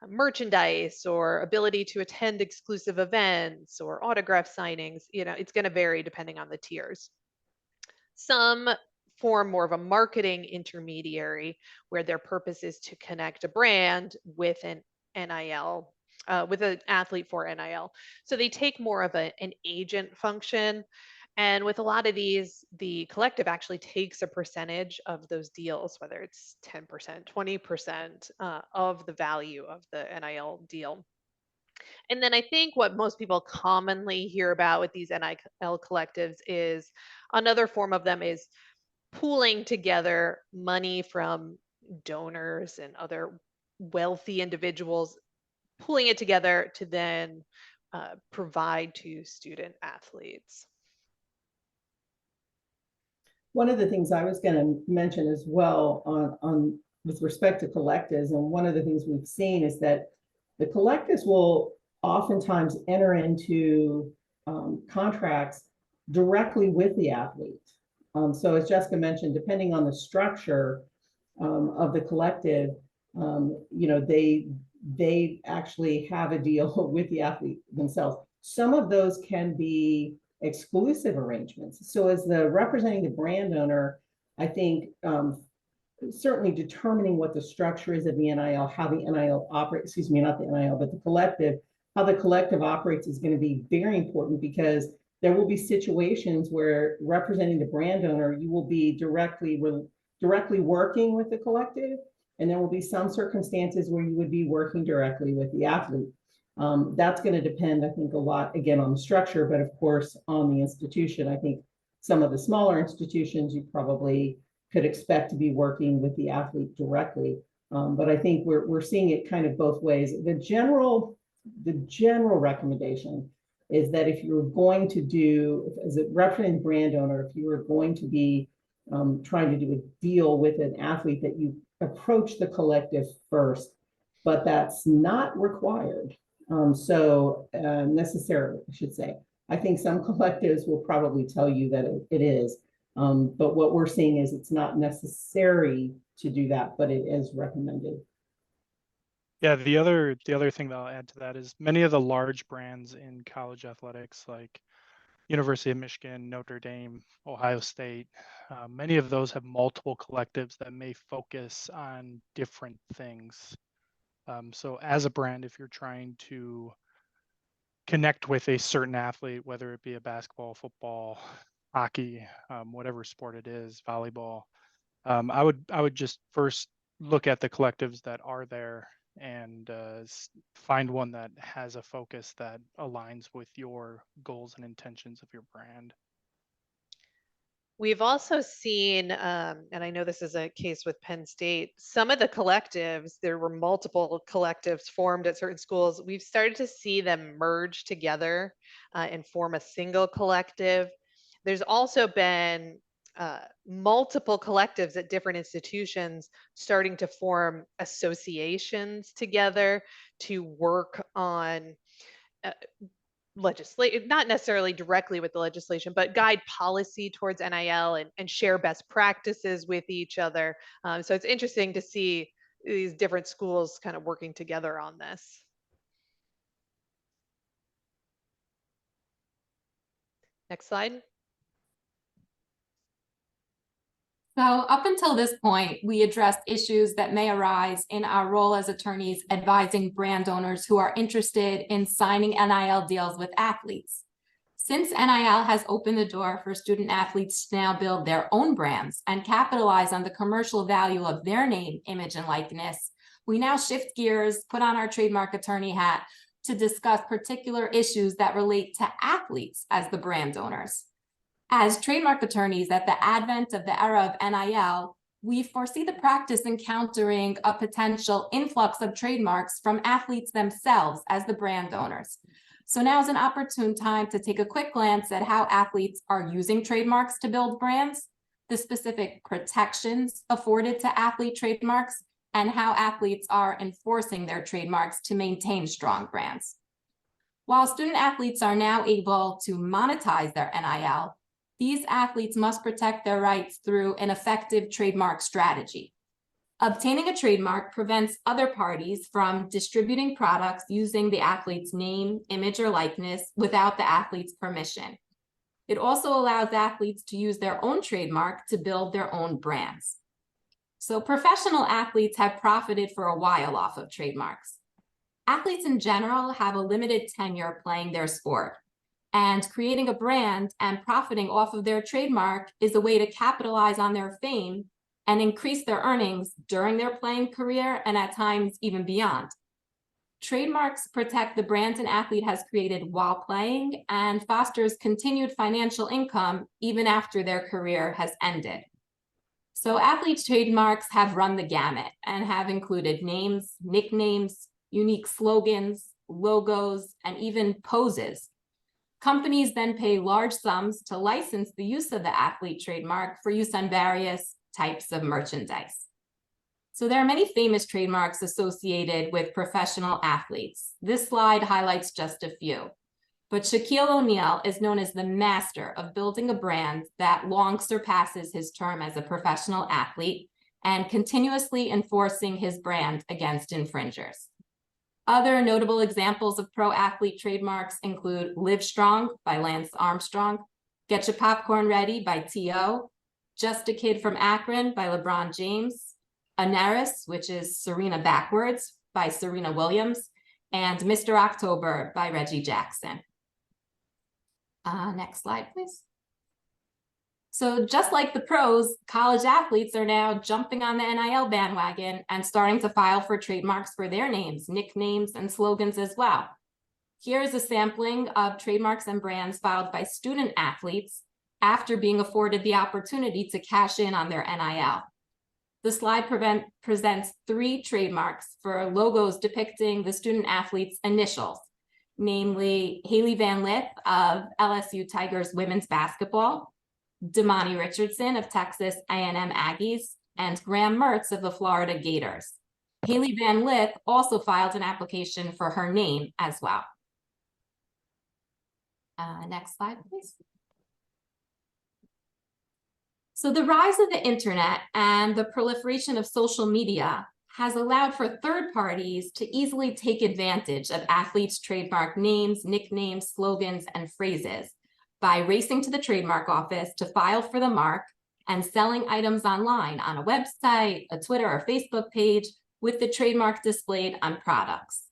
merchandise or ability to attend exclusive events or autograph signings, it's going to vary depending on the tiers. Some form more of a marketing intermediary where their purpose is to connect a brand with an NIL, with an athlete for NIL. So they take more of an agent function. And with a lot of these, the collective actually takes a percentage of those deals, whether it's 10%, 20% of the value of the NIL deal. And then I think what most people commonly hear about with these NIL collectives is another form of them is pooling together money from donors and other wealthy individuals, pooling it together to then provide to student athletes. One of the things I was going to mention as well on with respect to collectives, and one of the things we've seen is that the collectives will oftentimes enter into contracts directly with the athlete. So as Jessica mentioned, depending on the structure of the collective, they actually have a deal with the athlete themselves. Some of those can be exclusive arrangements. So as the representing the brand owner, I think certainly determining what the structure is of the NIL, how the NIL operates, excuse me, not the NIL, but the collective, how the collective operates is going to be very important, because there will be situations where representing the brand owner, you will be directly working with the collective, and there will be some circumstances where you would be working directly with the athlete. That's going to depend, I think, a lot, again, on the structure, but of course, on the institution. I think some of the smaller institutions, you probably could expect to be working with the athlete directly. But I think we're seeing it kind of both ways. The general recommendation is that if you're going to do, as a representing brand owner, if you are going to be trying to do a deal with an athlete, that you approach the collective first, but that's not required. Necessarily, I should say. I think some collectives will probably tell you that it is, but what we're seeing is it's not necessary to do that, but it is recommended. Yeah, the other thing that I'll add to that is many of the large brands in college athletics, like University of Michigan, Notre Dame, Ohio State, many of those have multiple collectives that may focus on different things. So as a brand, if you're trying to connect with a certain athlete, whether it be a basketball, football, hockey, whatever sport it is, volleyball, I would just first look at the collectives that are there and find one that has a focus that aligns with your goals and intentions of your brand. We've also seen, and I know this is a case with Penn State, some of the collectives, there were multiple collectives formed at certain schools. We've started to see them merge together and form a single collective. There's also been multiple collectives at different institutions starting to form associations together to work on legislation, not necessarily directly with the legislation, but guide policy towards NIL and share best practices with each other. So it's interesting to see these different schools kind of working together on this. Next slide. So up until this point, we addressed issues that may arise in our role as attorneys advising brand owners who are interested in signing NIL deals with athletes. Since NIL has opened the door for student athletes to now build their own brands and capitalize on the commercial value of their name, image, and likeness, we now shift gears, put on our trademark attorney hat to discuss particular issues that relate to athletes as the brand owners. As trademark attorneys at the advent of the era of NIL, we foresee the practice encountering a potential influx of trademarks from athletes themselves as the brand owners. So now is an opportune time to take a quick glance at how athletes are using trademarks to build brands, the specific protections afforded to athlete trademarks, and how athletes are enforcing their trademarks to maintain strong brands. While student athletes are now able to monetize their NIL, these athletes must protect their rights through an effective trademark strategy. Obtaining a trademark prevents other parties from distributing products using the athlete's name, image, or likeness without the athlete's permission. It also allows athletes to use their own trademark to build their own brands. So professional athletes have profited for a while off of trademarks. Athletes in general have a limited tenure playing their sport, and creating a brand and profiting off of their trademark is a way to capitalize on their fame and increase their earnings during their playing career and at times even beyond. Trademarks protect the brands an athlete has created while playing and fosters continued financial income even after their career has ended. So athletes' trademarks have run the gamut and have included names, nicknames, unique slogans, logos, and even poses. Companies then pay large sums to license the use of the athlete trademark for use on various types of merchandise. So there are many famous trademarks associated with professional athletes. This slide highlights just a few. But Shaquille O'Neal is known as the master of building a brand that long surpasses his term as a professional athlete and continuously enforcing his brand against infringers. Other notable examples of pro athlete trademarks include Live Strong by Lance Armstrong, Get Your Popcorn Ready by T.O., Just a Kid from Akron by LeBron James, Anaris, which is Serena Backwards by Serena Williams, and Mr. October by Reggie Jackson. Next slide, please. So just like the pros, college athletes are now jumping on the NIL bandwagon and starting to file for trademarks for their names, nicknames, and slogans as well. Here is a sampling of trademarks and brands filed by student athletes after being afforded the opportunity to cash in on their NIL. The slide presents 3 trademarks for logos depicting the student athlete's initials, namely Haley Van Lith of LSU Tigers women's basketball, Damani Richardson of Texas A&M Aggies, and Graham Mertz of the Florida Gators. Haley Van Lith also filed an application for her name as well. Next slide, please. So the rise of the internet and the proliferation of social media has allowed for third parties to easily take advantage of athletes' trademark names, nicknames, slogans, and phrases by racing to the trademark office to file for the mark and selling items online on a website, a Twitter or Facebook page with the trademark displayed on products.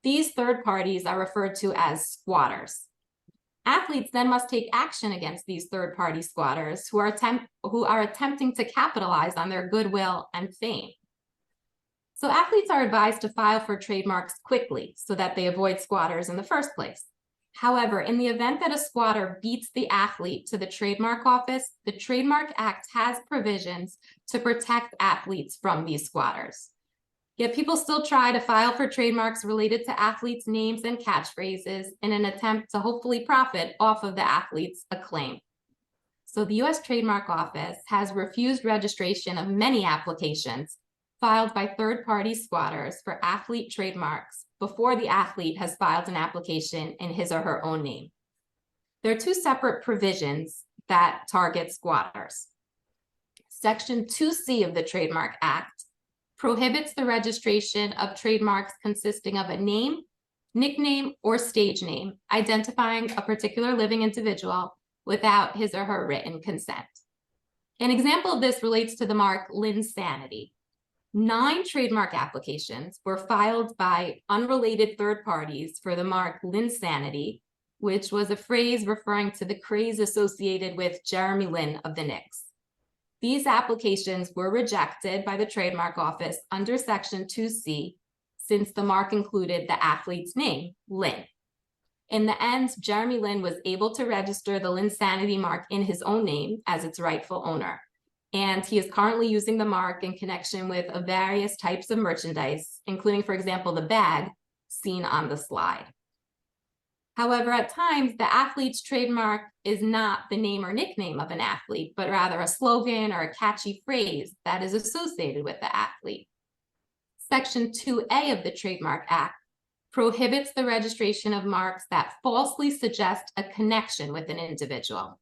These third parties are referred to as squatters. Athletes then must take action against these third-party squatters who are attempting to capitalize on their goodwill and fame. So athletes are advised to file for trademarks quickly so that they avoid squatters in the first place. However, in the event that a squatter beats the athlete to the trademark office, the Trademark Act has provisions to protect athletes from these squatters. Yet people still try to file for trademarks related to athletes' names and catchphrases in an attempt to hopefully profit off of the athlete's acclaim. So the U.S. Trademark Office has refused registration of many applications filed by third-party squatters for athlete trademarks before the athlete has filed an application in his or her own name. There are 2 separate provisions that target squatters. Section 2C of the Trademark Act prohibits the registration of trademarks consisting of a name, nickname, or stage name identifying a particular living individual without his or her written consent. An example of this relates to the mark Linsanity. 9 trademark applications were filed by unrelated third parties for the mark Linsanity, which was a phrase referring to the craze associated with Jeremy Lin of the Knicks. These applications were rejected by the Trademark Office under Section 2C since the mark included the athlete's name, Lin. In the end, Jeremy Lin was able to register the Linsanity mark in his own name as its rightful owner, and he is currently using the mark in connection with various types of merchandise, including, for example, the bag seen on the slide. However, at times, the athlete's trademark is not the name or nickname of an athlete, but rather a slogan or a catchy phrase that is associated with the athlete. Section 2A of the Trademark Act prohibits the registration of marks that falsely suggest a connection with an individual.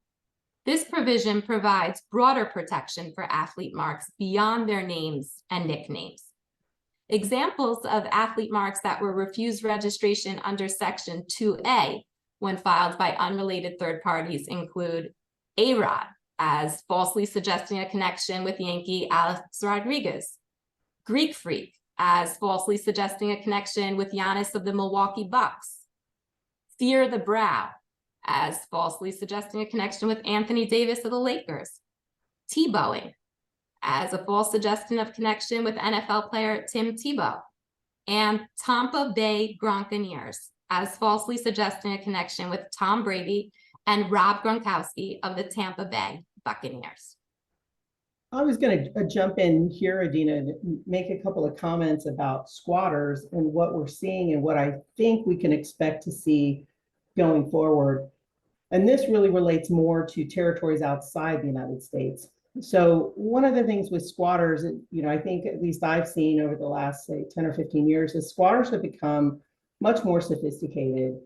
This provision provides broader protection for athlete marks beyond their names and nicknames. Examples of athlete marks that were refused registration under Section 2A when filed by unrelated third parties include A-Rod, as falsely suggesting a connection with Yankee Alex Rodriguez, Greek Freak, as falsely suggesting a connection with Giannis of the Milwaukee Bucks, Fear the Brow, as falsely suggesting a connection with Anthony Davis of the Lakers, Tebowing, as a false suggestion of connection with NFL player Tim Tebow, and Tampa Bay Gronkaneers, as falsely suggesting a connection with Tom Brady and Rob Gronkowski of the Tampa Bay Buccaneers. I was going to jump in here, Adina, and make a couple of comments about squatters and what we're seeing and what I think we can expect to see going forward. And this really relates more to territories outside the United States. So one of the things with squatters, I think at least I've seen over the last, say, 10 or 15 years, is squatters have become much more sophisticated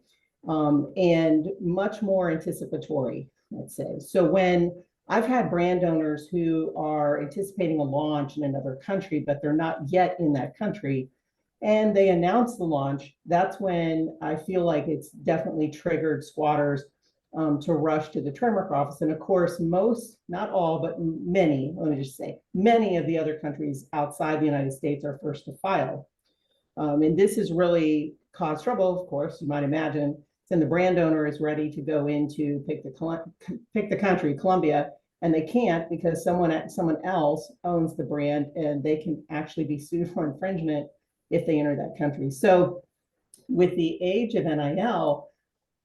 and much more anticipatory, let's say. So when I've had brand owners who are anticipating a launch in another country, but they're not yet in that country, and they announce the launch, that's when I feel like it's definitely triggered squatters to rush to the trademark office. And of course, most, not all, but many, let me just say, many of the other countries outside the United States are first to file. And this has really caused trouble, of course, you might imagine. Then the brand owner is ready to go in to pick the country, Colombia, and they can't because someone else owns the brand and they can actually be sued for infringement if they enter that country. So with the age of NIL,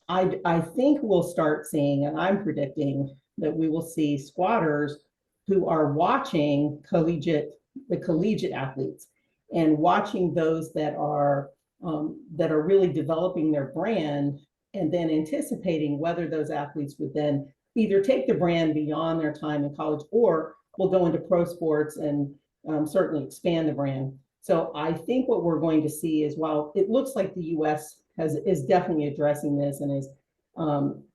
I think we'll start seeing, and I'm predicting that we will see squatters who are watching the collegiate athletes and watching those that are really developing their brand and then anticipating whether those athletes would then either take the brand beyond their time in college or will go into pro sports and certainly expand the brand. So I think what we're going to see is, while it looks like the U.S. is definitely addressing this and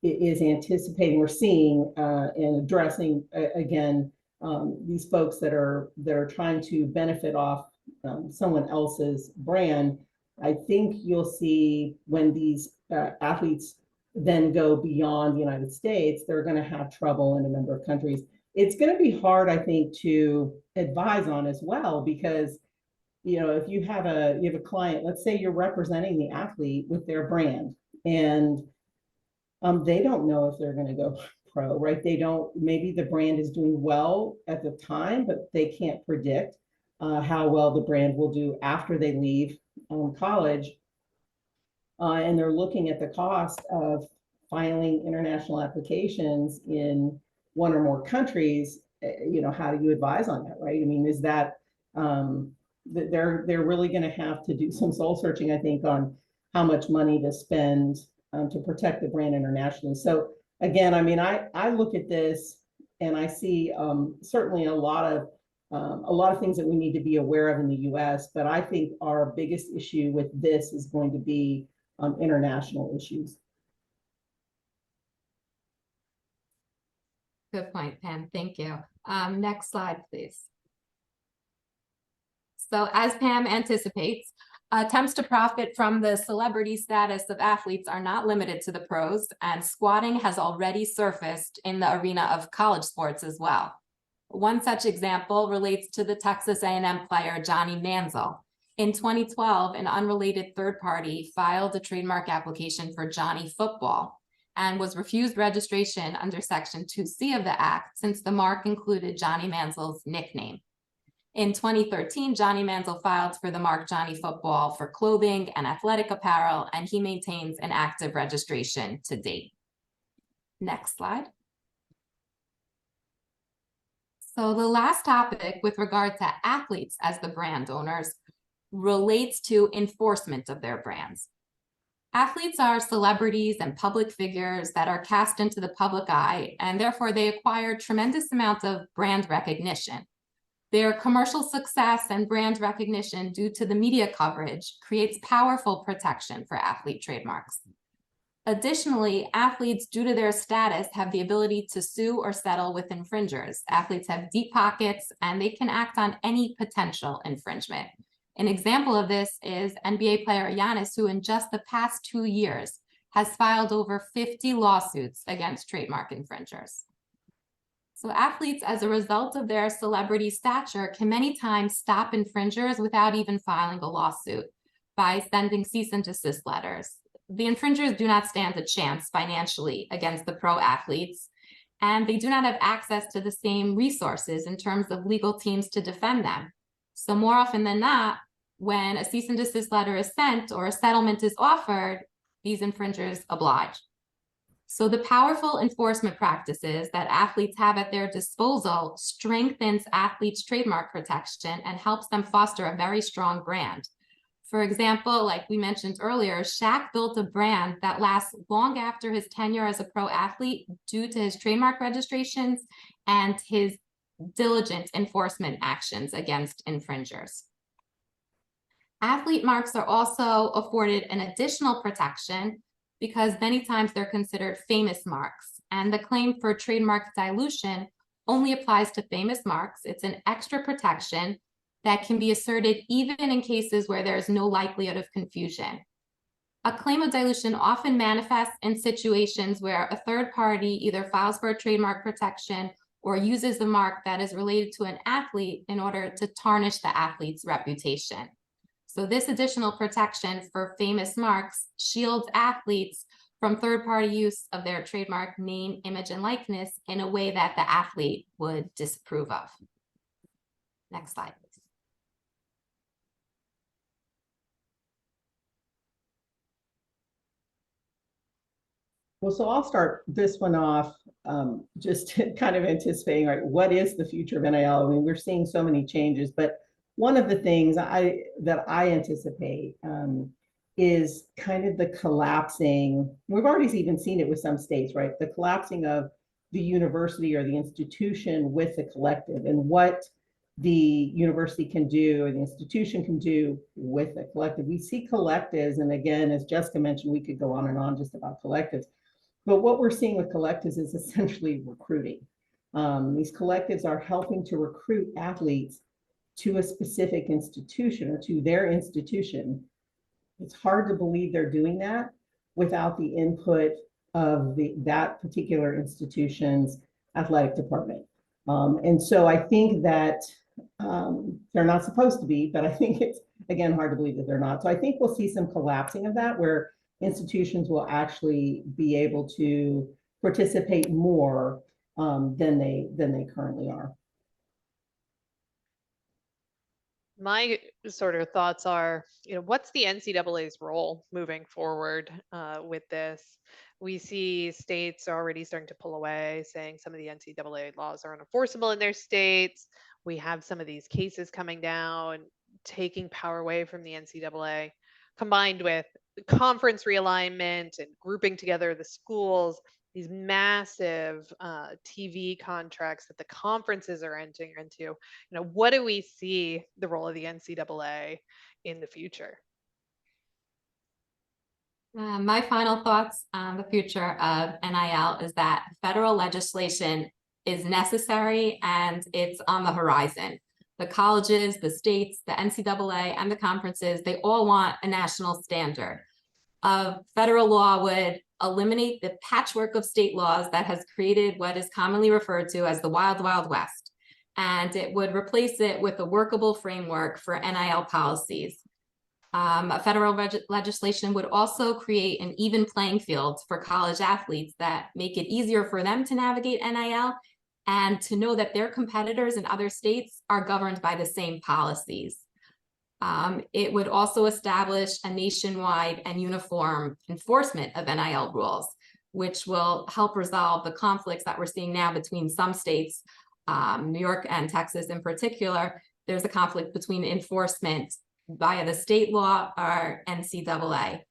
is anticipating, we're seeing and addressing again these folks that are trying to benefit off someone else's brand. I think you'll see when these athletes then go beyond the United States, they're going to have trouble in a number of countries. It's going to be hard, I think, to advise on as well, because if you have a client, let's say you're representing the athlete with their brand, and they don't know if they're going to go pro, right? They don't. Maybe the brand is doing well at the time, but they can't predict how well the brand will do after they leave college. And they're looking at the cost of filing international applications in one or more countries. How do you advise on that, right? I mean, is that they're really going to have to do some soul searching, I think, on how much money to spend to protect the brand internationally. So again, I mean, I look at this and I see certainly a lot of things that we need to be aware of in the U.S., but I think our biggest issue with this is going to be international issues. Good point, Pam. Thank you. Next slide, please. So as Pam anticipates, attempts to profit from the celebrity status of athletes are not limited to the pros, and squatting has already surfaced in the arena of college sports as well. One such example relates to the Texas A&M player Johnny Manziel. In 2012, an unrelated third party filed a trademark application for Johnny Football and was refused registration under Section 2C of the Act since the mark included Johnny Manziel's nickname. In 2013, Johnny Manziel filed for the mark Johnny Football for clothing and athletic apparel, and he maintains an active registration to date. Next slide. So the last topic with regard to athletes as the brand owners relates to enforcement of their brands. Athletes are celebrities and public figures that are cast into the public eye, and therefore they acquire tremendous amounts of brand recognition. Their commercial success and brand recognition due to the media coverage creates powerful protection for athlete trademarks. Additionally, athletes, due to their status, have the ability to sue or settle with infringers. Athletes have deep pockets and they can act on any potential infringement. An example of this is NBA player Giannis, who in just the past 2 years has filed over 50 lawsuits against trademark infringers. So athletes, as a result of their celebrity stature, can many times stop infringers without even filing a lawsuit by sending cease and desist letters. The infringers do not stand a chance financially against the pro athletes, and they do not have access to the same resources in terms of legal teams to defend them. So more often than not, when a cease and desist letter is sent or a settlement is offered, these infringers oblige. So the powerful enforcement practices that athletes have at their disposal strengthens athletes' trademark protection and helps them foster a very strong brand. For example, like we mentioned earlier, Shaq built a brand that lasts long after his tenure as a pro athlete due to his trademark registrations and his diligent enforcement actions against infringers. Athlete marks are also afforded an additional protection because many times they're considered famous marks, and the claim for trademark dilution only applies to famous marks. It's an extra protection that can be asserted even in cases where there's no likelihood of confusion. A claim of dilution often manifests in situations where a third party either files for a trademark protection or uses the mark that is related to an athlete in order to tarnish the athlete's reputation. So this additional protection for famous marks shields athletes from third-party use of their trademark name, image, and likeness in a way that the athlete would disapprove of. Next slide, please. Well, so I'll start this one off, just kind of anticipating, right, what is the future of NIL? I mean, we're seeing so many changes, but one of the things that I anticipate is kind of the collapsing. We've already even seen it with some states, right? The collapsing of the university or the institution with the collective, and what the university can do or the institution can do with the collective. We see collectives, and again, as Jessica mentioned, we could go on and on just about collectives. But what we're seeing with collectives is essentially recruiting. These collectives are helping to recruit athletes to a specific institution or to their institution. It's hard to believe they're doing that without the input of that particular institution's athletic department. And so I think that they're not supposed to be, but I think it's, again, hard to believe that they're not. So I think we'll see some collapsing of that, where institutions will actually be able to participate more than they currently are. My sort of thoughts are, what's the NCAA's role moving forward with this? We see states are already starting to pull away, saying some of the NCAA laws are unenforceable in their states. We have some of these cases coming down, taking power away from the NCAA, combined with conference realignment and grouping together the schools, these massive TV contracts that the conferences are entering into. What do we see the role of the NCAA in the future? My final thoughts on the future of NIL is that federal legislation is necessary and it's on the horizon. The colleges, the states, the NCAA, and the conferences, they all want a national standard. Federal law would eliminate the patchwork of state laws that has created what is commonly referred to as the Wild Wild West. And it would replace it with a workable framework for NIL policies. Federal legislation would also create an even playing field for college athletes that make it easier for them to navigate NIL and to know that their competitors in other states are governed by the same policies. It would also establish a nationwide and uniform enforcement of NIL rules, which will help resolve the conflicts that we're seeing now between some states, New York and Texas in particular. There's a conflict between enforcement via the state law or NCAA.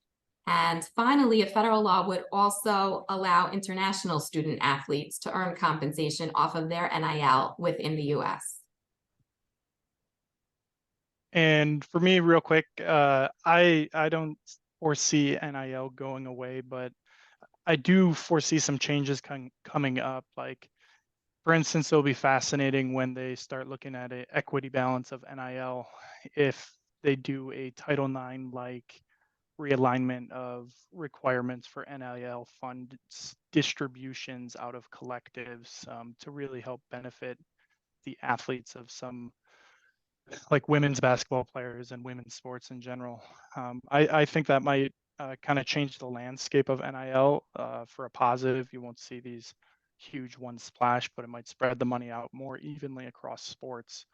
And finally, a federal law would also allow international student athletes to earn compensation off of their NIL within the US. And for me, real quick, I don't foresee NIL going away, but I do foresee some changes coming up. Like, for instance, it'll be fascinating when they start looking at an equity balance of NIL if they do a Title IX like realignment of requirements for NIL fund distributions out of collectives to really help benefit the athletes of some like women's basketball players and women's sports in general. I think that might kind of change the landscape of NIL for a positive. You won't see these huge one splash, but it might spread the money out more evenly across sports.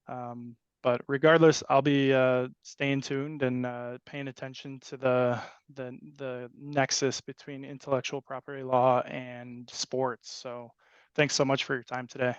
But regardless, I'll be staying tuned and paying attention to the nexus between intellectual property law and sports. So thanks so much for your time today.